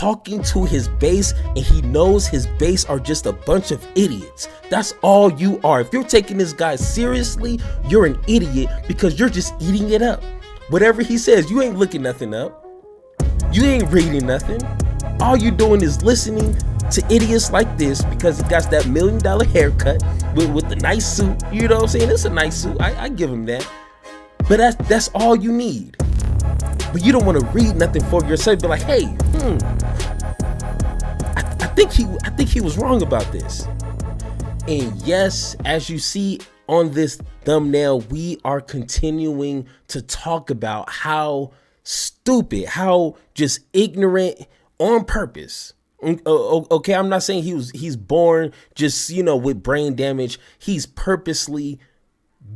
talking to his base, and he knows his base are just a bunch of idiots. That's all you are. If you're taking this guy seriously, you're an idiot because you're just eating it up. Whatever he says, you ain't looking nothing up. You ain't reading nothing. All you doing is listening to idiots like this because he got that $1 million haircut with the nice suit. You know what I'm saying? It's a nice suit. I give him that. But that's all you need. But you don't want to read nothing for yourself. Be like, hey, I think he was wrong about this. And yes, as you see on this thumbnail, we are continuing to talk about how stupid, how just ignorant on purpose. Okay, I'm not saying he's born just, with brain damage. He's purposely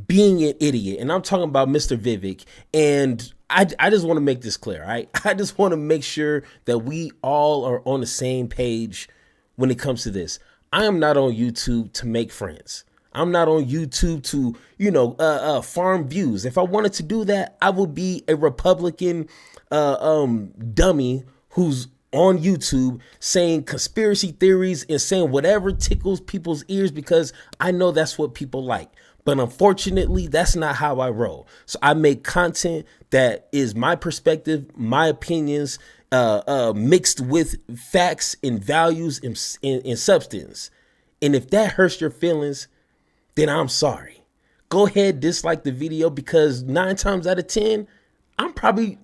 being an idiot. And I'm talking about Mr. Vivek. And I just want to make this clear, right? I just want to make sure that we all are on the same page when it comes to this. I am not on YouTube to make friends. I'm not on YouTube to, farm views. If I wanted to do that, I would be a Republican dummy who's on YouTube saying conspiracy theories and saying whatever tickles people's ears because I know that's what people like. But unfortunately, that's not how I roll. So I make content that is my perspective, my opinions, mixed with facts and values and substance. And if that hurts your feelings, then I'm sorry. Go ahead, dislike the video because 9 times out of 10, I'm probably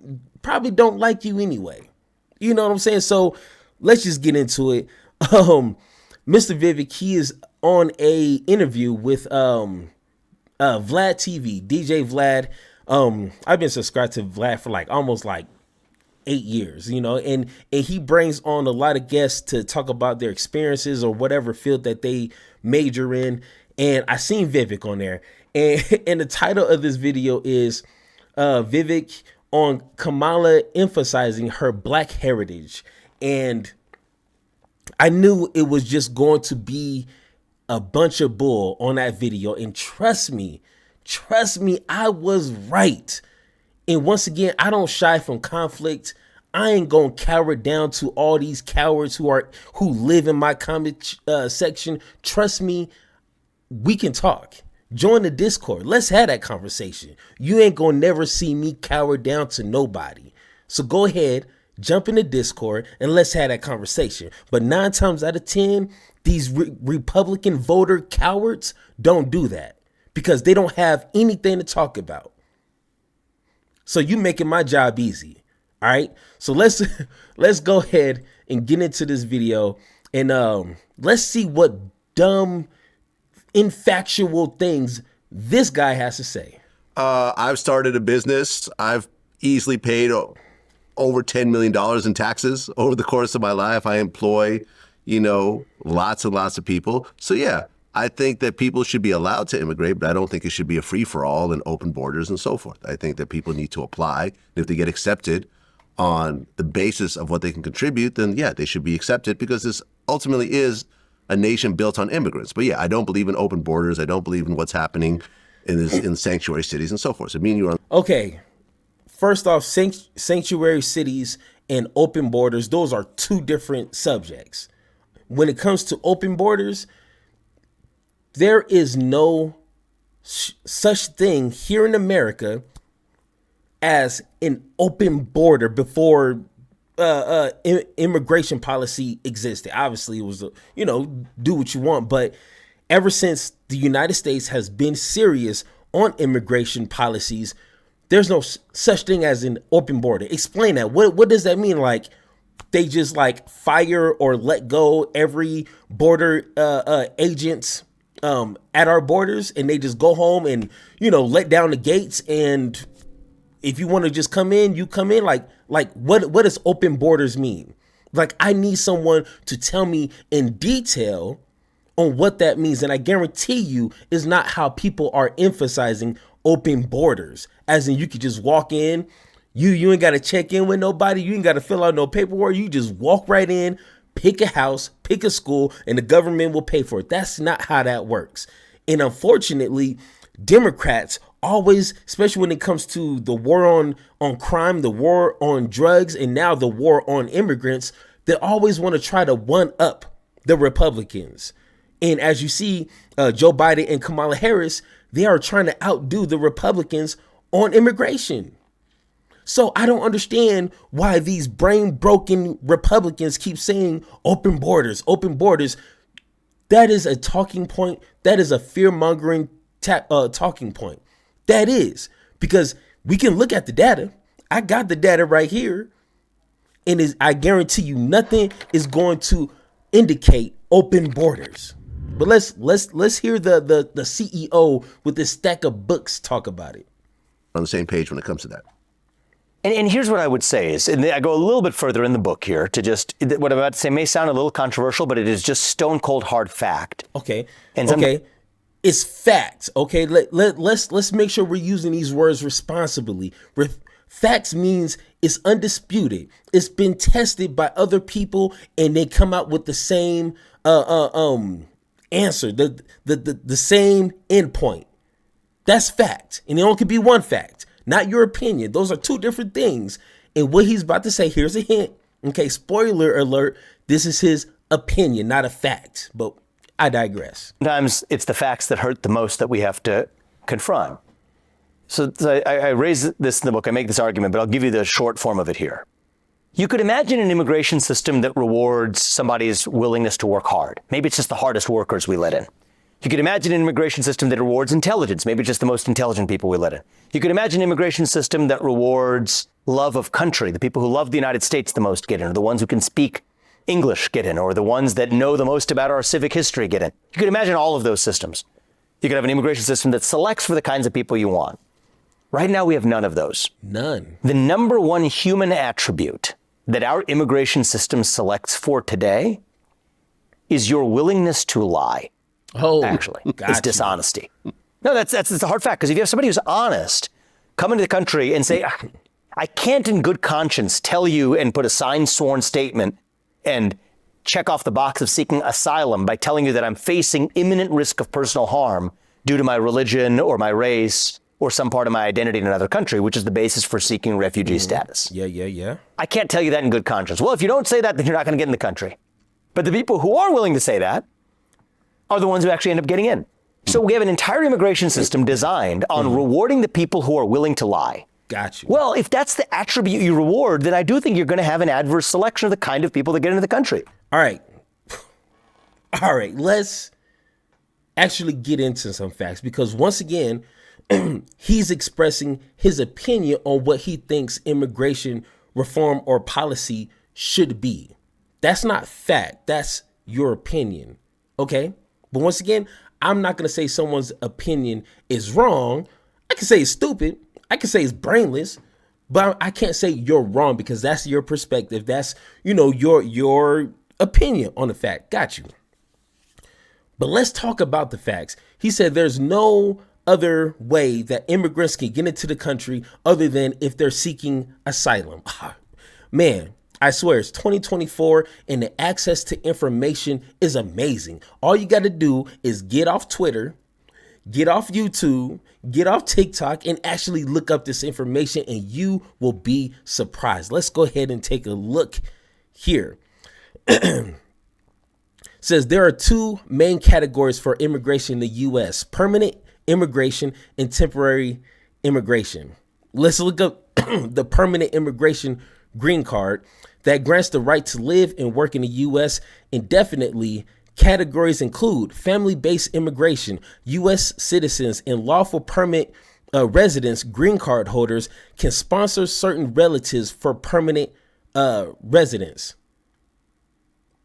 don't like you anyway. You know what I'm saying? So let's just get into it. Mr. Vivek, he is on a interview with Vlad TV, DJ Vlad. I've been subscribed to Vlad for almost 8 years, and he brings on a lot of guests to talk about their experiences or whatever field that they major in. And I seen Vivek on there, and the title of this video is Vivek on Kamala emphasizing her Black heritage. And I knew it was just going to be a bunch of bull on that video. And trust me, I was right. And once again, I don't shy from conflict. I ain't gonna cower down to all these cowards who live in my comment section. Trust me, we can talk. Join the Discord. Let's have that conversation. You ain't gonna never see me cower down to nobody. So go ahead, jump in the Discord, and let's have that conversation. But 9 times out of 10, these Republican voter cowards don't do that because they don't have anything to talk about. So you making my job easy. All right. So let's go ahead and get into this video and let's see what dumb, infactual things this guy has to say. I've started a business. I've easily paid over $10 million in taxes over the course of my life. I employ, lots and lots of people. So yeah, I think that people should be allowed to immigrate, but I don't think it should be a free-for-all and open borders and so forth. I think that people need to apply. And if they get accepted on the basis of what they can contribute, then yeah, they should be accepted because this ultimately is a nation built on immigrants. But yeah, I don't believe in open borders. I don't believe in what's happening in sanctuary cities and so forth. So me and you are okay. First off, sanctuary cities and open borders, those are 2 different subjects. When it comes to open borders, there is no such thing here in America as an open border before immigration policy existed. Obviously, it was, do what you want. But ever since the United States has been serious on immigration policies, there's no such thing as an open border. Explain that. What does that mean? Like, they just fire or let go every border agents at our borders, and they just go home and, let down the gates. And if you want to just come in, you come in. What does open borders mean? I need someone to tell me in detail on what that means. And I guarantee you is not how people are emphasizing open borders, as in you could just walk in. You ain't got to check in with nobody. You ain't got to fill out no paperwork. You just walk right in, pick a house, pick a school, and the government will pay for it. That's not how that works. And unfortunately, Democrats always, especially when it comes to the war on crime, the war on drugs, and now the war on immigrants, that always want to try to one up the Republicans. And as you see, Joe Biden and Kamala Harris, they are trying to outdo the Republicans on immigration. So I don't understand why these brain broken Republicans keep saying open borders, open borders. That is a talking point. That is a fear mongering talking point. That is, because we can look at the data. I got the data right here. And I guarantee you nothing is going to indicate open borders. But let's hear the CEO with this stack of books talk about it. On the same page when it comes to that. And here's what I would say is, and I go a little bit further in the book here to just, what I'm about to say may sound a little controversial, but it is just stone cold hard fact. Okay. Okay. It's facts. Okay. Let's make sure we're using these words responsibly. Facts means it's undisputed. It's been tested by other people and they come out with the same answer, the same endpoint. That's fact. And it only could be one fact, not your opinion. Those are two different things. And what he's about to say, here's a hint. Okay, spoiler alert. This is his opinion, not a fact. But I digress. Sometimes it's the facts that hurt the most that we have to confront. So I raise this in the book. I make this argument, but I'll give you the short form of it here. You could imagine an immigration system that rewards somebody's willingness to work hard. Maybe it's just the hardest workers we let in. You could imagine an immigration system that rewards intelligence. Maybe it's just the most intelligent people we let in. You could imagine an immigration system that rewards love of country. The people who love the United States the most get in, or the ones who can speak English get in, or the ones that know the most about our civic history get in. You could imagine all of those systems. You could have an immigration system that selects for the kinds of people you want. Right now, we have none of those. None. The number one human attribute that our immigration system selects for today is your willingness to lie. Oh, actually, it's dishonesty. No, that's a hard fact, because if you have somebody who's honest come into the country and say, I can't in good conscience tell you and put a signed sworn statement and check off the box of seeking asylum by telling you that I'm facing imminent risk of personal harm due to my religion or my race or some part of my identity in another country, which is the basis for seeking refugee status. Yeah. I can't tell you that in good conscience. Well, if you don't say that, then you're not going to get in the country. But the people who are willing to say that are the ones who actually end up getting in. So we have an entire immigration system designed on rewarding the people who are willing to lie. Got you. Well, if that's the attribute you reward, then I do think you're going to have an adverse selection of the kind of people that get into the country. All right. Let's actually get into some facts, because once again, he's expressing his opinion on what he thinks immigration reform or policy should be. That's not fact. That's your opinion. Okay? But once again, I'm not going to say someone's opinion is wrong. I can say it's stupid. I can say it's brainless, but I can't say you're wrong, because that's your perspective. That's, your opinion on the fact. Got you. But let's talk about the facts. He said there's no other way that immigrants can get into the country other than if they're seeking asylum. Man, I swear it's 2024 and the access to information is amazing. All you got to do is get off Twitter, get off YouTube, get off TikTok, and actually look up this information, and you will be surprised. Let's go ahead and take a look here. Says there are two main categories for immigration in the U.S. permanent immigration and temporary immigration. Let's look up the permanent immigration green card that grants the right to live and work in the U.S. indefinitely. Categories include family-based immigration. U.S. citizens and lawful permanent residents, green card holders, can sponsor certain relatives for permanent residence.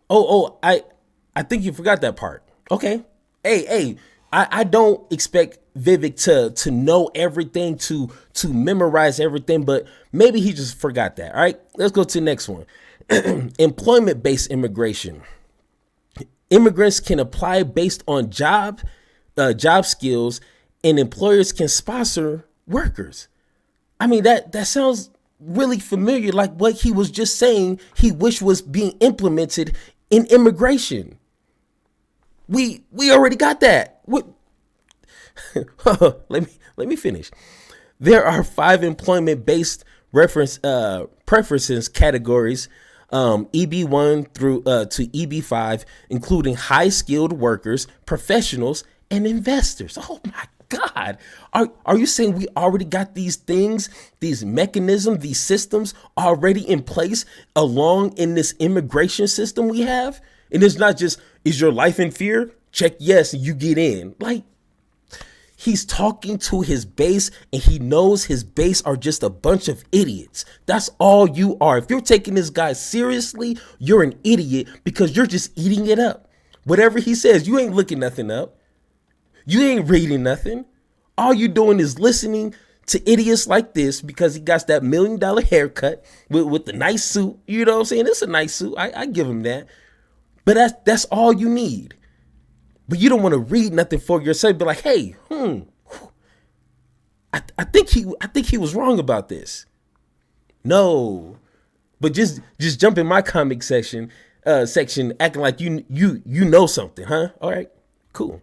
I think you forgot that part. Okay. Hey, I don't expect Vivek to know everything, to memorize everything, but maybe he just forgot that. All right, let's go to the next one. Employment-based immigration. Immigrants can apply based on job skills, and employers can sponsor workers. I mean, that sounds really familiar, like what he was just saying he wished was being implemented in immigration. We already got that. What? Let me finish. There are 5 employment-based preferences categories. EB1 through to EB5, including high-skilled workers, professionals, and investors. Oh my God. Are you saying we already got these things, these mechanisms, these systems already in place along in this immigration system we have? And it's not just, is your life in fear? Check yes, you get in. Like, he's talking to his base, and he knows his base are just a bunch of idiots. That's all you are. If you're taking this guy seriously, you're an idiot because you're just eating it up. Whatever he says, you ain't looking nothing up. You ain't reading nothing. All you doing is listening to idiots like this because he got that $1 million haircut with the nice suit. You know what I'm saying? It's a nice suit. I give him that. But that's all you need. But you don't want to read nothing for yourself. Be like, hey, I think he was wrong about this. No, but just jump in my comic section acting like you know something, huh? All right, cool.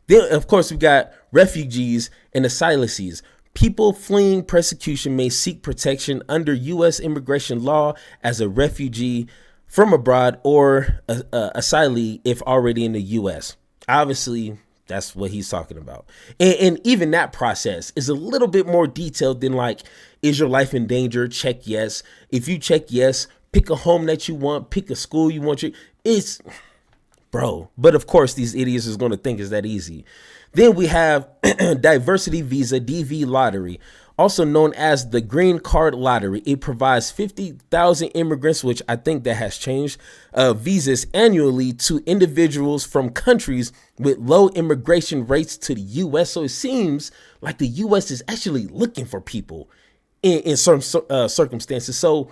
Then, of course, we got refugees and asylees. People fleeing persecution may seek protection under U.S. immigration law as a refugee from abroad or asylee if already in the U.S. Obviously, that's what he's talking about. And even that process is a little bit more detailed than like, is your life in danger? Check yes. If you check yes, pick a home that you want, pick a school you want. It's... Bro, but of course these idiots is going to think it's that easy. Then we have diversity visa, DV lottery, also known as the green card lottery. It provides 50,000 immigrants, which I think that has changed, visas annually to individuals from countries with low immigration rates to the U.S. So it seems like the U.S. is actually looking for people in certain circumstances. So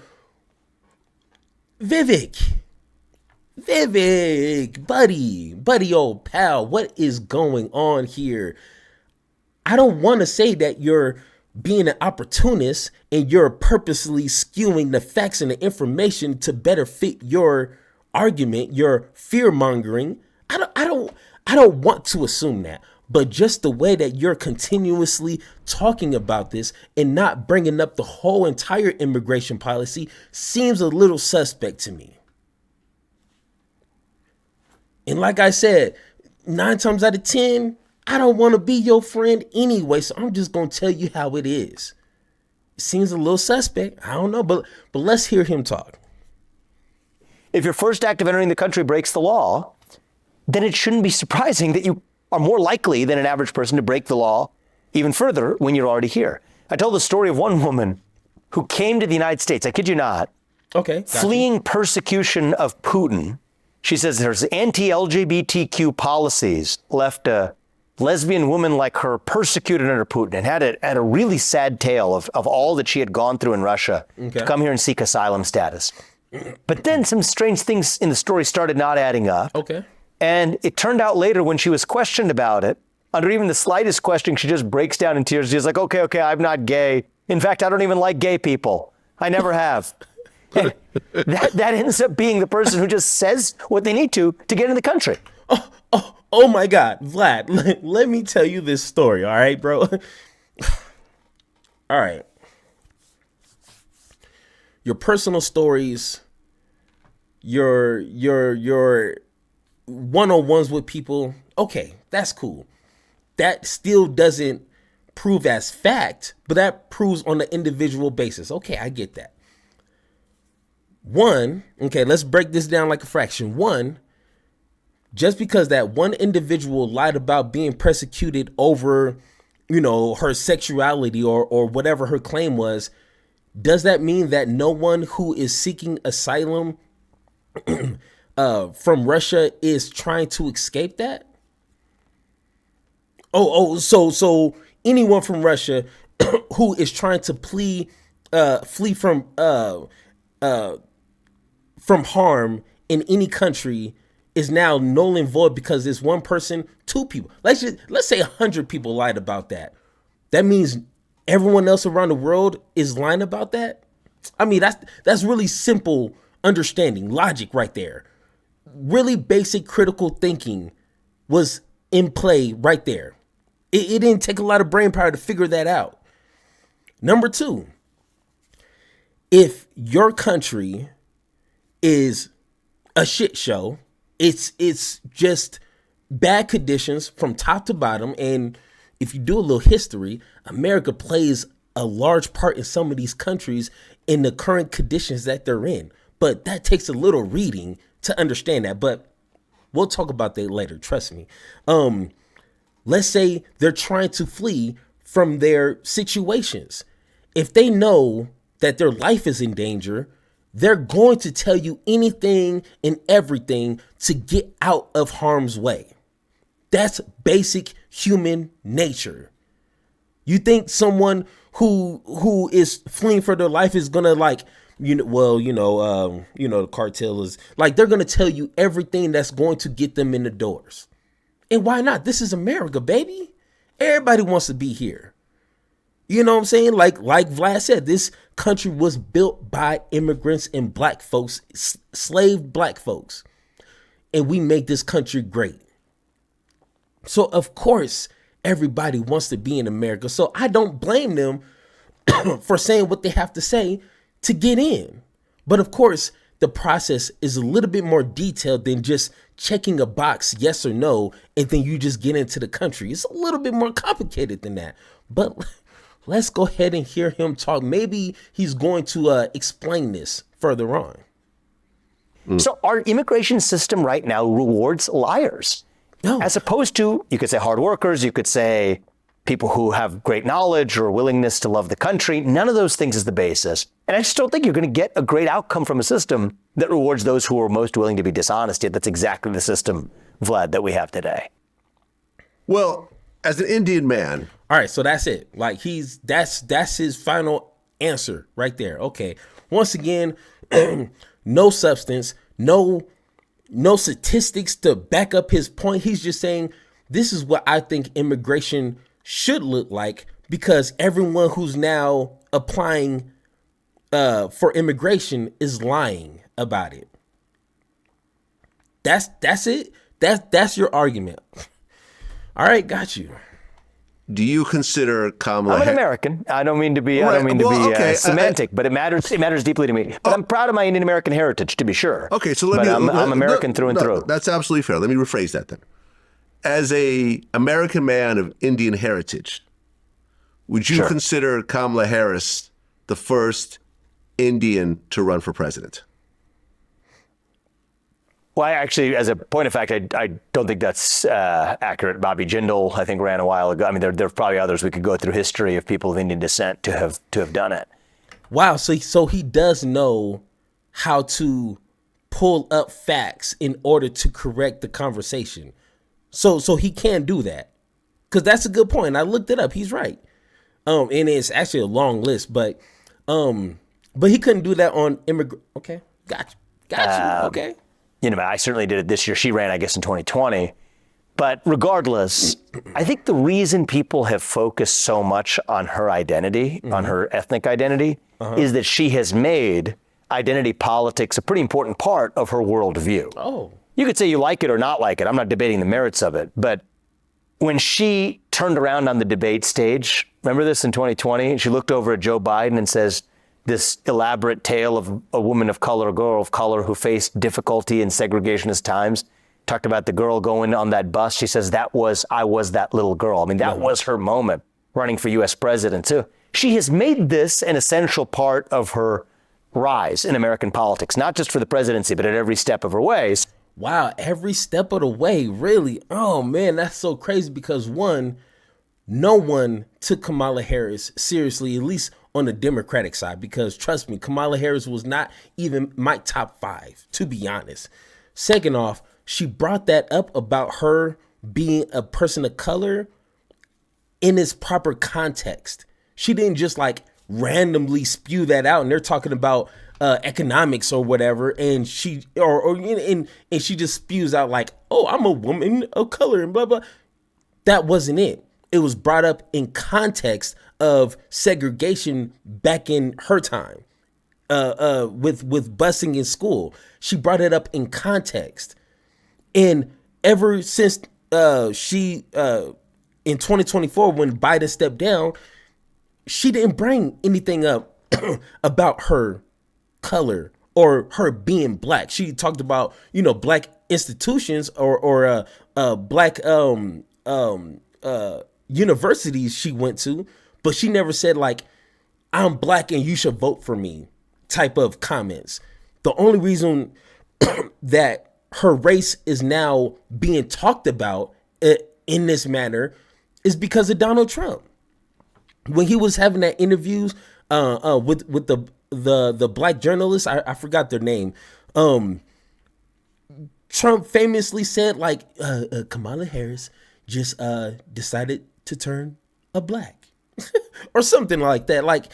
Vivek, buddy, old pal, what is going on here? I don't want to say that you're being an opportunist and you're purposely skewing the facts and the information to better fit your argument, your fear mongering. I don't want to assume that, but just the way that you're continuously talking about this and not bringing up the whole entire immigration policy seems a little suspect to me. And like I said, 9 times out of 10, I don't want to be your friend anyway. So I'm just going to tell you how it is. It seems a little suspect. I don't know, but let's hear him talk. If your first act of entering the country breaks the law, then it shouldn't be surprising that you are more likely than an average person to break the law even further when you're already here. I told the story of one woman who came to the United States, I kid you not, fleeing persecution of Putin. She says there's anti-LGBTQ policies left a lesbian woman like her persecuted under Putin, and had a really sad tale of all that she had gone through in Russia to come here and seek asylum status. But then some strange things in the story started not adding up. Okay. And it turned out later when she was questioned about it, under even the slightest question, she just breaks down in tears. She's like, okay, I'm not gay. In fact, I don't even like gay people. I never have. that ends up being the person who just says what they need to get in the country. Oh my God, Vlad, let me tell you this story. All right, bro. All right. Your personal stories, your one-on-ones with people. Okay, that's cool. That still doesn't prove as fact, but that proves on an individual basis. Okay, I get that. One, okay, let's break this down like a fraction. One, just because that one individual lied about being persecuted over, her sexuality or whatever her claim was, does that mean that no one who is seeking asylum from Russia is trying to escape that? So anyone from Russia who is trying to flee from harm in any country is now null and void because there's one person, 2 people. Let's say 100 people lied about that. That means everyone else around the world is lying about that. I mean, that's really simple understanding, logic right there. Really basic critical thinking was in play right there. It didn't take a lot of brain power to figure that out. Number 2, if your country is a shit show, it's just bad conditions from top to bottom. And if you do a little history, America plays a large part in some of these countries in the current conditions that they're in. But that takes a little reading to understand that. But we'll talk about that later. Trust me. Let's say they're trying to flee from their situations. If they know that their life is in danger, they're going to tell you anything and everything to get out of harm's way. That's basic human nature. You think someone who is fleeing for their life is gonna the cartel is like, they're gonna tell you everything that's going to get them in the doors. And why not? This is America, baby. Everybody wants to be here. You know what I'm saying? Like Vlad said, this country was built by immigrants and black folks, slave black folks. And we make this country great. So of course, everybody wants to be in America. So I don't blame them for saying what they have to say to get in. But of course, the process is a little bit more detailed than just checking a box, yes or no, and then you just get into the country. It's a little bit more complicated than that. But let's go ahead and hear him talk. Maybe he's going to explain this further on. So our immigration system right now rewards liars. No. As opposed to, you could say hard workers, you could say people who have great knowledge or willingness to love the country. None of those things is the basis. And I just don't think you're going to get a great outcome from a system that rewards those who are most willing to be dishonest. Yet that's exactly the system, Vlad, that we have today. Well, as an Indian man. All right, so that's it. Like that's his final answer right there. Okay. Once again, no substance, no statistics to back up his point. He's just saying, this is what I think immigration should look like, because everyone who's now applying for immigration is lying about it. That's it. That's your argument. All right, got you. Do you consider Kamala I'm an American. I don't mean to be semantic, but it matters. It matters deeply to me. But I'm proud of my Indian American heritage, to be sure. Okay, so I'm American through and through. That's absolutely fair. Let me rephrase that then. As a American man of Indian heritage, would you consider Kamala Harris the first Indian to run for president? Well, I actually, as a point of fact, I don't think that's accurate. Bobby Jindal, I think, ran a while ago. I mean, there are probably others we could go through history of people of Indian descent to have done it. Wow, so he does know how to pull up facts in order to correct the conversation. So he can do that, because that's a good point. I looked it up. He's right. And it's actually a long list, but he couldn't do that on Okay, got you. Okay. I certainly did it this year. She ran, I guess, in 2020. But regardless, I think the reason people have focused so much on her identity, on her ethnic identity, is that she has made identity politics a pretty important part of her worldview. Oh. You could say you like it or not like it. I'm not debating the merits of it. But when she turned around on the debate stage, remember this in 2020? And she looked over at Joe Biden and says, this elaborate tale of a woman of color, a girl of color who faced difficulty in segregationist times, talked about the girl going on that bus. She says, I was that little girl. I mean, that was her moment running for U.S. president. So she has made this an essential part of her rise in American politics, not just for the presidency, but at every step of her ways. Wow, every step of the way, really? Oh, man, that's so crazy, because one, no one took Kamala Harris seriously, at least on the Democratic side, because trust me, Kamala Harris was not even my top 5, to be honest. Second off, she brought that up about her being a person of color in its proper context. She didn't just like randomly spew that out, and they're talking about economics or whatever, and she and she just spews out like, oh, I'm a woman of color and blah blah. That wasn't it. It was brought up in context of segregation back in her time, with busing in school. She brought it up in context, and ever since she in 2024, when Biden stepped down, she didn't bring anything up about her color or her being black. She talked about, black institutions or black universities she went to, but she never said like, I'm black and you should vote for me type of comments. The only reason that her race is now being talked about in this manner is because of Donald Trump. When he was having that interviews with the black journalists, I forgot their name. Trump famously said like Kamala Harris just decided to turn a black or something like that. Like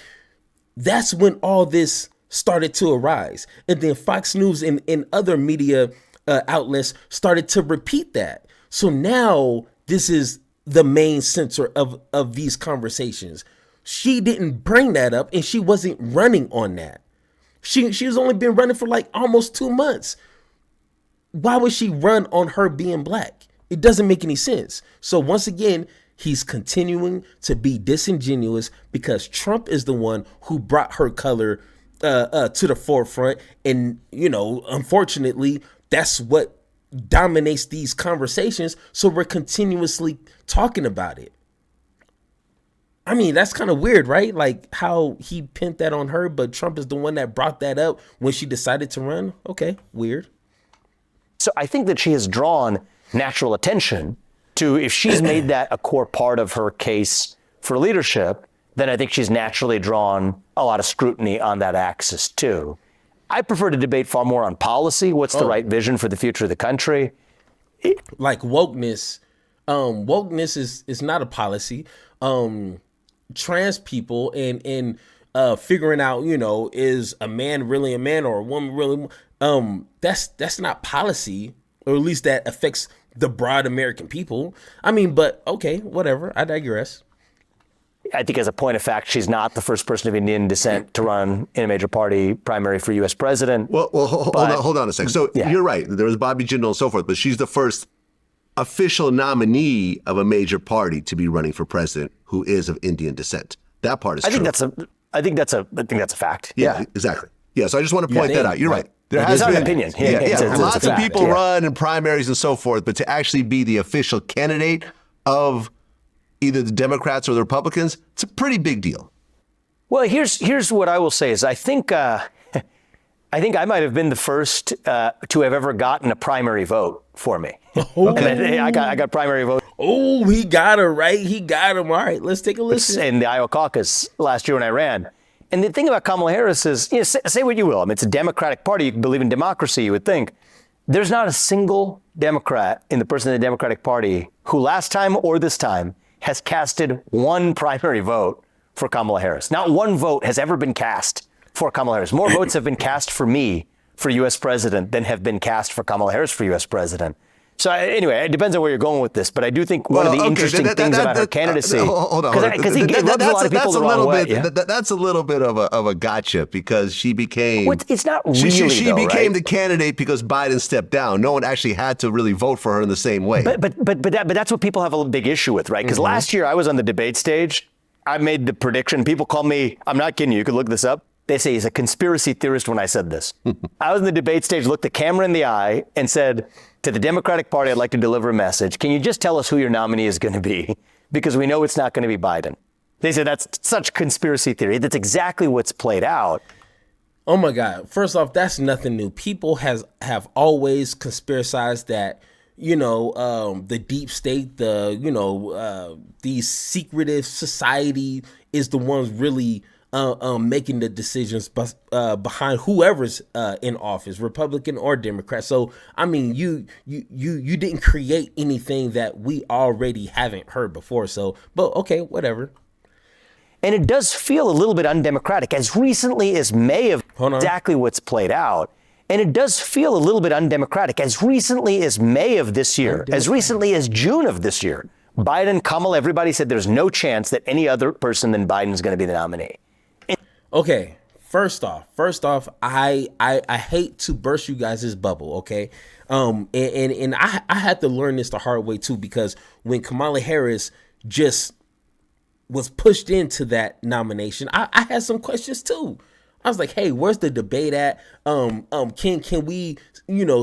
that's when all this started to arise, and then Fox News and other media outlets started to repeat that. So now this is the main center of these conversations. She didn't bring that up, and she wasn't running on that. She's only been running for like almost 2 months. Why would she run on her being black? It doesn't make any sense. So once again, he's continuing to be disingenuous because Trump is the one who brought her color to the forefront. And, unfortunately, that's what dominates these conversations. So we're continuously talking about it. I mean, that's kind of weird, right? Like how he pinned that on her, but Trump is the one that brought that up when she decided to run. Okay, weird. So I think that she has drawn natural attention to, if she's made that a core part of her case for leadership, then I think she's naturally drawn a lot of scrutiny on that axis too. I prefer to debate far more on policy. What's the right vision for the future of the country? Like wokeness. Wokeness is not a policy. Trans people and figuring out, is a man really a man or a woman really, that's not policy, or at least that affects the broad American people. I mean, but okay, whatever. I digress. I think as a point of fact, she's not the first person of Indian descent to run in a major party primary for U.S. president. Well, hold on a second. So You're right. There was Bobby Jindal and so forth, but she's the first official nominee of a major party to be running for president who is of Indian descent. That part is true. I think that's a fact. Yeah, exactly. Yeah, so I just want to point that out. You're right. There has been an opinion. Lots of people run in primaries and so forth, but to actually be the official candidate of either the Democrats or the Republicans, it's a pretty big deal. Well, here's what I will say is I think I might have been the first to have ever gotten a primary vote for me. Okay. I got primary vote. Oh, he got her right. He got him. All right, let's take a listen. In the Iowa caucus last year when I ran. And the thing about Kamala Harris is, say what you will. I mean, it's a Democratic Party. You can believe in democracy, you would think. There's not a single Democrat in the person in the Democratic Party who last time or this time has casted one primary vote for Kamala Harris. Not one vote has ever been cast for Kamala Harris. More votes have been cast for me for U.S. president than have been cast for Kamala Harris for U.S. president. So anyway, it depends on where you're going with this, but I do think one of the interesting things about her candidacy, because he rubs a lot of people the wrong way. That's a little bit of a gotcha because she became. Well, it's not really. She became the candidate because Biden stepped down. No one actually had to really vote for her in the same way. But that's what people have a big issue with, right? Because last year I was on the debate stage. I made the prediction. People call me. I'm not kidding you. You could look this up. They say he's a conspiracy theorist when I said this. I was in the debate stage, looked the camera in the eye, and said, to the Democratic Party, I'd like to deliver a message. Can you just tell us who your nominee is going to be? Because we know it's not going to be Biden. They said that's such conspiracy theory. That's exactly what's played out. Oh my God. First off, that's nothing new. People have always conspiracized that, the deep state, the secretive society is the ones really making the decisions behind whoever's in office, Republican or Democrat. So, I mean, you didn't create anything that we already haven't heard before. So, but okay, whatever. And it does feel a little bit undemocratic. As recently as May of exactly what's played out. And it does feel a little bit undemocratic. As recently as May of this year, as recently as June of this year, Biden, Kamala, everybody said there's no chance that any other person than Biden is going to be the nominee. Okay, first off, I hate to burst you guys' bubble, okay? And I had to learn this the hard way too, because when Kamala Harris just was pushed into that nomination, I had some questions too. I was like, hey, where's the debate at? Can we,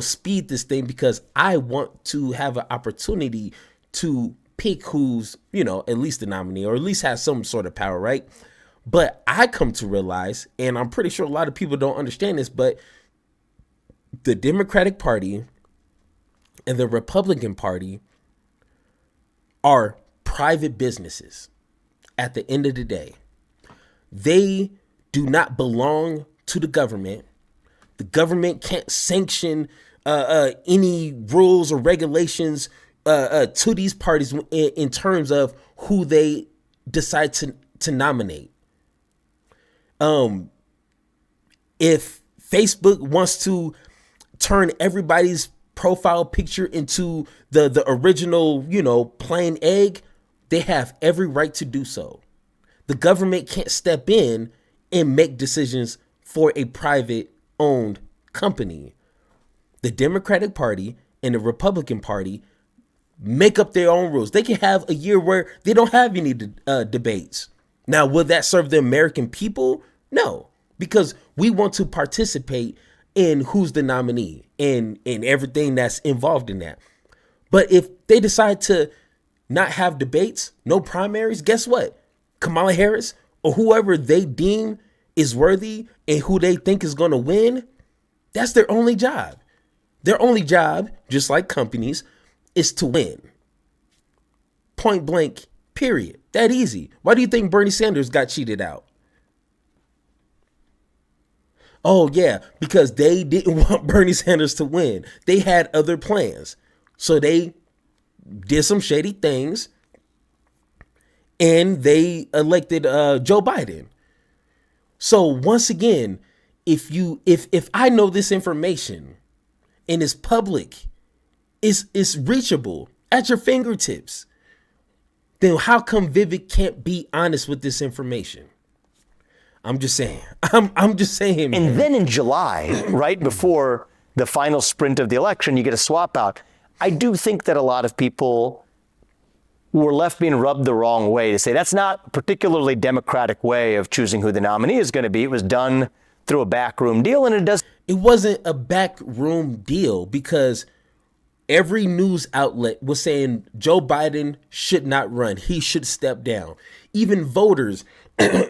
speed this thing? Because I want to have an opportunity to pick who's, at least the nominee, or at least have some sort of power, right? But I come to realize, and I'm pretty sure a lot of people don't understand this, but the Democratic Party and the Republican Party are private businesses at the end of the day. They do not belong to the government. The government can't sanction any rules or regulations to these parties in terms of who they decide to nominate. If Facebook wants to turn everybody's profile picture into the original, plain egg, they have every right to do so. The government can't step in and make decisions for a private owned company. The Democratic Party and the Republican Party make up their own rules. They can have a year where they don't have any debates. Now, will that serve the American people? No, because we want to participate in who's the nominee and everything that's involved in that. But if they decide to not have debates, no primaries, guess what? Kamala Harris or whoever they deem is worthy and who they think is going to win, that's their only job. Their only job, just like companies, is to win. Point blank, period. That easy. Why do you think Bernie Sanders got cheated out? Oh, yeah, because they didn't want Bernie Sanders to win. They had other plans. So they did some shady things and they elected Joe Biden. So once again, if I know this information and it's public, it's reachable at your fingertips, then how come Vivek can't be honest with this information? I'm just saying. I'm just saying. Man. And then in July, right before the final sprint of the election, you get a swap out. I do think that a lot of people were left being rubbed the wrong way to say that's not a particularly democratic way of choosing who the nominee is going to be. It was done through a backroom deal, and It wasn't a backroom deal because every news outlet was saying Joe Biden should not run. He should step down. Even voters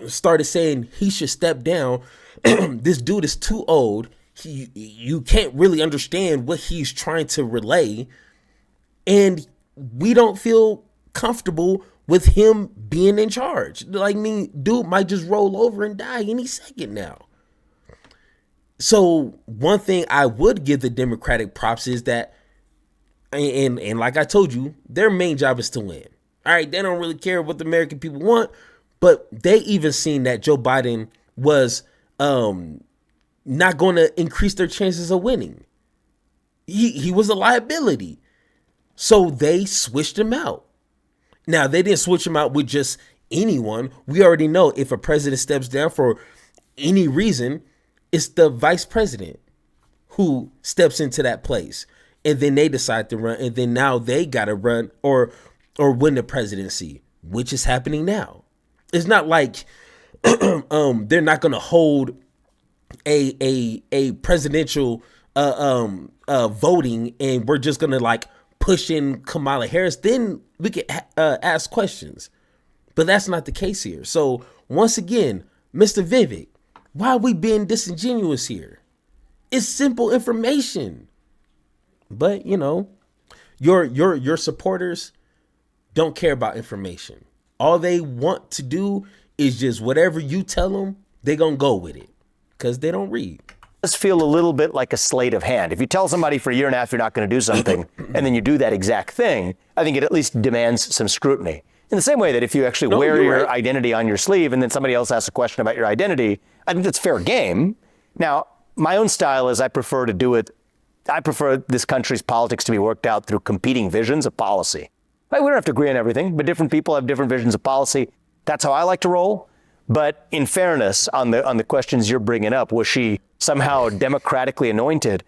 started saying he should step down. This dude is too old. You can't really understand what he's trying to relay. And we don't feel comfortable with him being in charge. Like, dude might just roll over and die any second now. So one thing I would give the Democratic props is that, and like I told you, their main job is to win. All right, they don't really care what the American people want, but they even seen that Joe Biden was not going to increase their chances of winning. He was a liability. So they switched him out. Now, they didn't switch him out with just anyone. We already know if a president steps down for any reason, it's the vice president who steps into that place. And then they decide to run. And then now they got to run or win the presidency, which is happening now. It's not like they're not going to hold a presidential voting and we're just going to push in Kamala Harris. Then we can ask questions. But that's not the case here. So once again, Mr. Vivek, why are we being disingenuous here? It's simple information. But, your supporters don't care about information. All they want to do is just whatever you tell them, they're going to go with it because they don't read. It does feel a little bit like a sleight of hand. If you tell somebody for a year and a half you're not going to do something and then you do that exact thing, I think it at least demands some scrutiny. In the same way that if you actually wear your identity on your sleeve and then somebody else asks a question about your identity, I think that's fair game. Now, my own style is I prefer this country's politics to be worked out through competing visions of policy. We don't have to agree on everything, but different people have different visions of policy. That's how I like to roll. But in fairness, on the questions you're bringing up, was she somehow democratically anointed?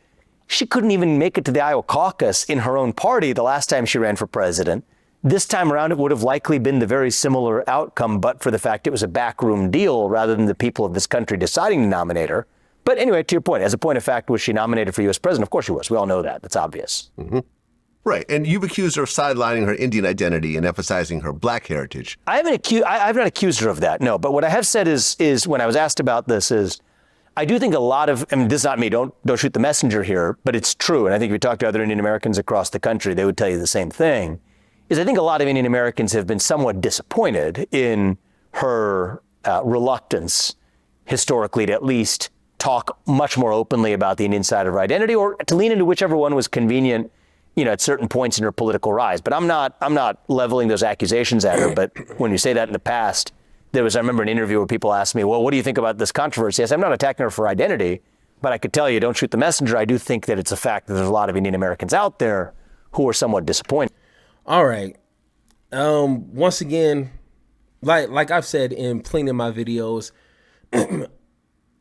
She couldn't even make it to the Iowa caucus in her own party the last time she ran for president. This time around, it would have likely been the very similar outcome, but for the fact it was a backroom deal rather than the people of this country deciding to nominate her. But anyway, to your point, as a point of fact, was she nominated for U.S. president? Of course she was. We all know that. That's obvious. Mm-hmm. Right. And you've accused her of sidelining her Indian identity and emphasizing her black heritage. I've not accused her of that, no. But what I have said is when I was asked about this is, I do think a lot of, I mean, this is not me, don't shoot the messenger here, but it's true. And I think if you talk to other Indian Americans across the country, they would tell you the same thing, is I think a lot of Indian Americans have been somewhat disappointed in her reluctance historically to at least talk much more openly about the Indian side of her identity, or to lean into whichever one was convenient, at certain points in her political rise. But I'm not leveling those accusations at her. But when you say that in the past, I remember an interview where people asked me, well, what do you think about this controversy? I said, I'm not attacking her for identity, but I could tell you, don't shoot the messenger. I do think that it's a fact that there's a lot of Indian Americans out there who are somewhat disappointed. All right. Once again, like I've said in plenty of my videos,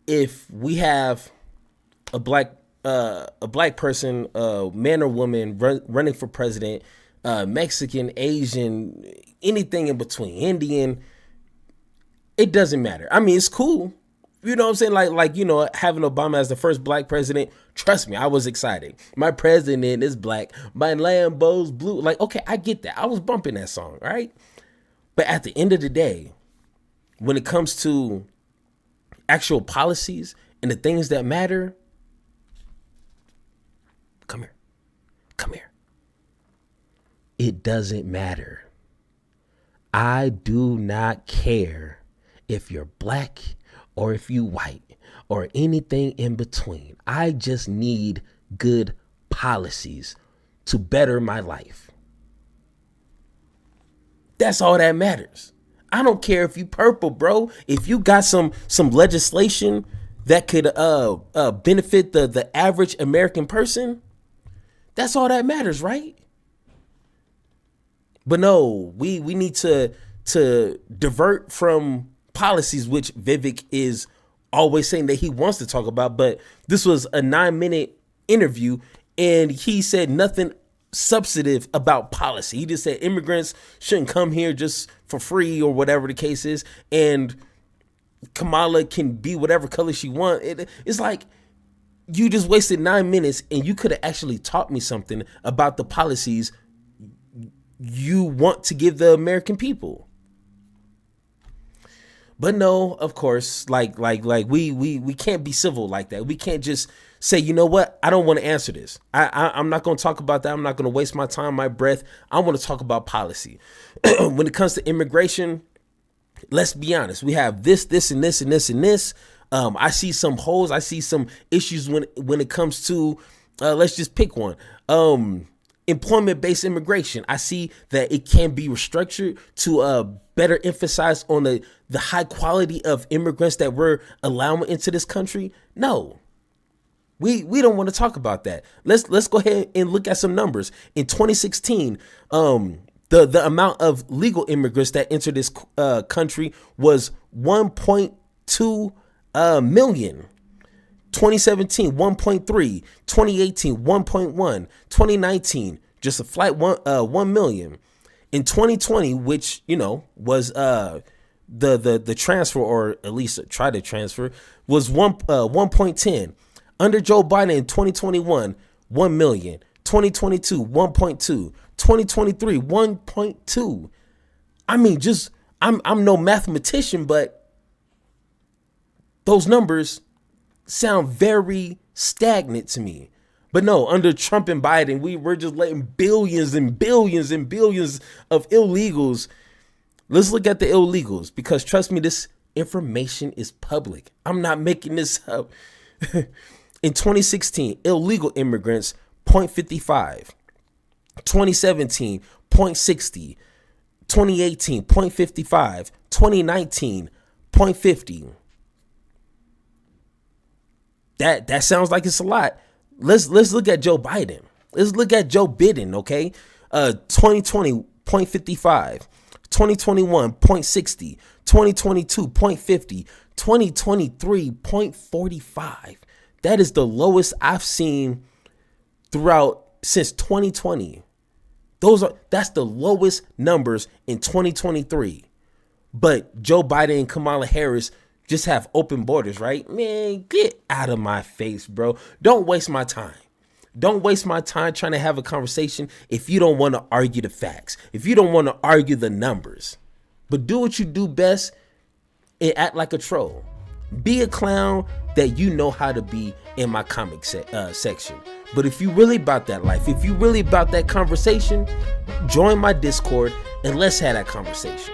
if we have a black person, man or woman, running for president, Mexican, Asian, anything in between, Indian, it doesn't matter. I mean, it's cool. You know what I'm saying? Like having Obama as the first black president, trust me, I was excited. My president is black. My Lambo's blue. Like, okay, I get that. I was bumping that song, right? But at the end of the day, when it comes to actual policies and the things that matter, come here. It doesn't matter. I do not care if you're black or if you white or anything in between. I just need good policies to better my life. That's all that matters. I don't care if you purple, bro. If you got some legislation that could benefit the average American person, that's all that matters, right? But no, we need to divert from policies, which Vivek is always saying that he wants to talk about. But this was a 9-minute interview and he said nothing substantive about policy. He just said immigrants shouldn't come here just for free or whatever the case is. And Kamala can be whatever color she wants. It's like you just wasted 9 minutes and you could have actually taught me something about the policies you want to give the American people. But no, of course, like we can't be civil like that. We can't just say, you know what? I don't want to answer this. I'm not going to talk about that. I'm not going to waste my time, my breath. I want to talk about policy. When it comes to immigration, let's be honest. We have this, and this, and this, and this. I see some holes. I see some issues when it comes to, let's just pick one. Employment-based immigration. I see that it can be restructured to better emphasize on the high quality of immigrants that we're allowing into this country. No, we don't want to talk about that. Let's go ahead and look at some numbers. In 2016, the amount of legal immigrants that entered this country was 1.2 million. 2017, 1.3, 2018, 1.1, 2019, just a flat 1 million. In 2020, which, was the transfer, or at least try to transfer, was 1.10. Under Joe Biden in 2021, 1 million. 2022, 1.2. 2023, 1.2. I mean, I'm no mathematician, but those numbers sound very stagnant to me. But no, under Trump and Biden, we're just letting billions and billions and billions of illegals. Let's look at the illegals, because trust me, this information is public. I'm not making this up. In 2016, illegal immigrants, 0.55. 2017, 0.60. 2018, 0.55. 2019, 0.50. That sounds like it's a lot. Let's look at Joe Biden. Let's look at Joe Biden, okay? 2020, 0.55. 2021, 0.60. 2022, 0.50. 2023, 0.45. That is the lowest I've seen since 2020. That's the lowest numbers in 2023. But Joe Biden and Kamala Harris just have open borders, right? Man, get out of my face, bro. Don't waste my time. Don't waste my time trying to have a conversation if you don't want to argue the facts, if you don't want to argue the numbers. But do what you do best and act like a troll. Be a clown that you know how to be in my comic section. But if you really about that life, if you really about that conversation, join my Discord and let's have that conversation.